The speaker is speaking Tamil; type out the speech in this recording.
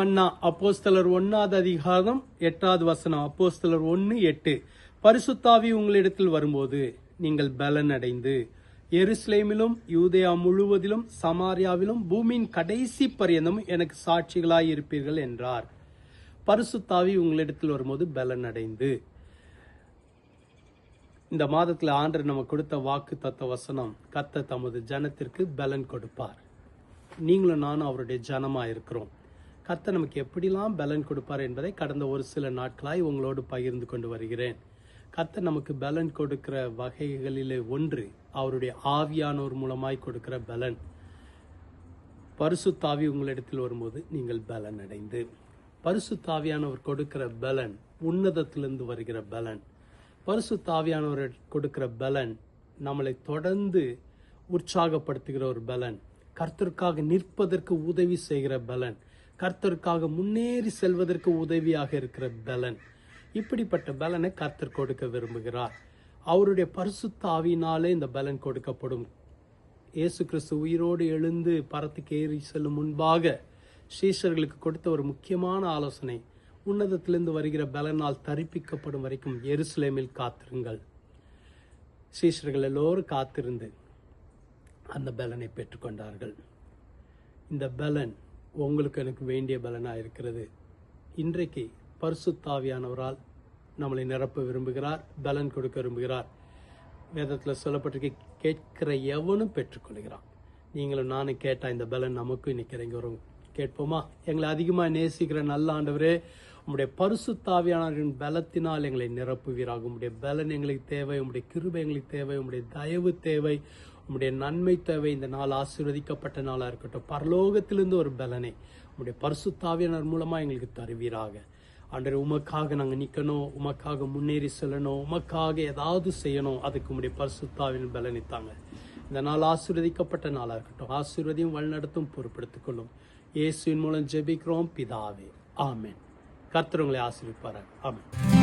மன்னா அப்போஸ்தலர் 1:8 அப்போஸ்தலர் 1:8. பரிசுத்தாவி உங்களிடத்தில் வரும்போது நீங்கள் பலன் அடைந்து எருசலேமிலும் யூதேயா முழுவதிலும் சமாரியாவிலும் பூமியின் கடைசி பரியந்தம் எனக்கு சாட்சிகளாய் இருப்பீர்கள் என்றார். பரிசுத்தாவி உங்களிடத்தில் வரும்போது பலன் அடைந்து. இந்த மாதத்தில் ஆண்டவர் நமக்கு கொடுத்த வாக்கு தத்த வசனம், கர்த்தர் தமது ஜனத்திற்கு பலன் கொடுப்பார். நீங்களும் நானும் அவருடைய ஜனமா இருக்கிறோம். கர்த்தர் நமக்கு எப்படிலாம் பலன் கொடுப்பார் என்பதை கடந்த ஒரு சில நாட்களாய் உங்களோடு பகிர்ந்து கொண்டு வருகிறேன். கர்த்தர் நமக்கு பலன் கொடுக்கிற வகைகளிலே ஒன்று அவருடைய ஆவியானோர் மூலமாய் கொடுக்கிற பலன். பரிசுத்தாவி உங்களிடத்தில் வரும்போது நீங்கள் பலன் அடைந்து. பரிசுத்தாவியானவர் கொடுக்கிற பலன் உன்னதத்திலிருந்து வருகிற பலன். பரிசுத்தாவியானவர் கொடுக்கிற பலன் நம்மளை தொடர்ந்து உற்சாகப்படுத்துகிற ஒரு பலன். கர்த்தருக்காக நிற்பதற்கு உதவி செய்கிற பலன். கர்த்தருக்காக முன்னேறி செல்வதற்கு உதவியாக இருக்கிற பலன். இப்படிப்பட்ட பலனை கர்த்தர் கொடுக்க விரும்புகிறார். அவருடைய பரிசுத்த ஆவியினாலே இந்த பலன் கொடுக்கப்படும். இயேசு கிறிஸ்து உயிரோடு எழுந்து பரத்துக்கு ஏறி செல்லும் முன்பாக சீஷர்களுக்கு கொடுத்த ஒரு முக்கியமான ஆலோசனை, உன்னதத்திலிருந்து வருகிற பலனால் தரிப்பிக்கப்படும் வரைக்கும் எருசலேமில் காத்திருங்கள். சீஷர்கள் எல்லோரும் காத்திருந்து அந்த பலனை பெற்றுக்கொண்டார்கள். இந்த பலன் உங்களுக்கு எனக்கு வேண்டிய பலனாக இருக்கிறது. இன்றைக்கு பரிசுத்தாவியானவரால் நம்மளை நிரப்ப விரும்புகிறார், பலன் கொடுக்க விரும்புகிறார். வேதத்தில் சொல்லப்பட்டிருக்க கேட்கிற எவனும் பெற்றுக்கொள்கிறான். நீங்களும் நானும் கேட்டால் இந்த பலன் நமக்கும் இன்னைக்கு இறங்கி வரும். கேட்போமா? எங்களை அதிகமாக நேசிக்கிற நல்ல ஆண்டவரே, உம்முடைய பரிசுத்தாவியானவரின் பலத்தினால் எங்களை நிரப்புவீராக. உம்முடைய பலன் எங்களுக்கு தேவை, உம்முடைய கிருபை எங்களுக்கு தேவை, உம்முடைய தயவு தேவை, உம்முடைய நன்மை தேவை. இந்த நாள் ஆசீர்வதிக்கப்பட்ட நாளாக இருக்கட்டும். பரலோகத்திலிருந்து ஒரு பலனை உம்முடைய பரிசுத்தாவியானவர் மூலமா எங்களுக்கு தருவீராக. ஆண்டவரே, உமக்காக நாங்கள் நிற்கணும், உமக்காக முன்னேறி செல்லணும், உமக்காக ஏதாவது செய்யணும். அதுக்கு உம்முடைய பரிசுத்தாவின் பலனை தாங்க. இந்த நாள் ஆசீர்வதிக்கப்பட்ட நாளாக இருக்கட்டும். ஆசீர்வதியும் வழிநடத்தும் பொறுப்படுத்திக் கொள்ளும். இயேசுவின் மூலம் ஜெபிக்கிறோம் பிதாவே, ஆமென். கர்த்தர் உங்களை ஆசீர்வதிப்பாராக. ஆமென்.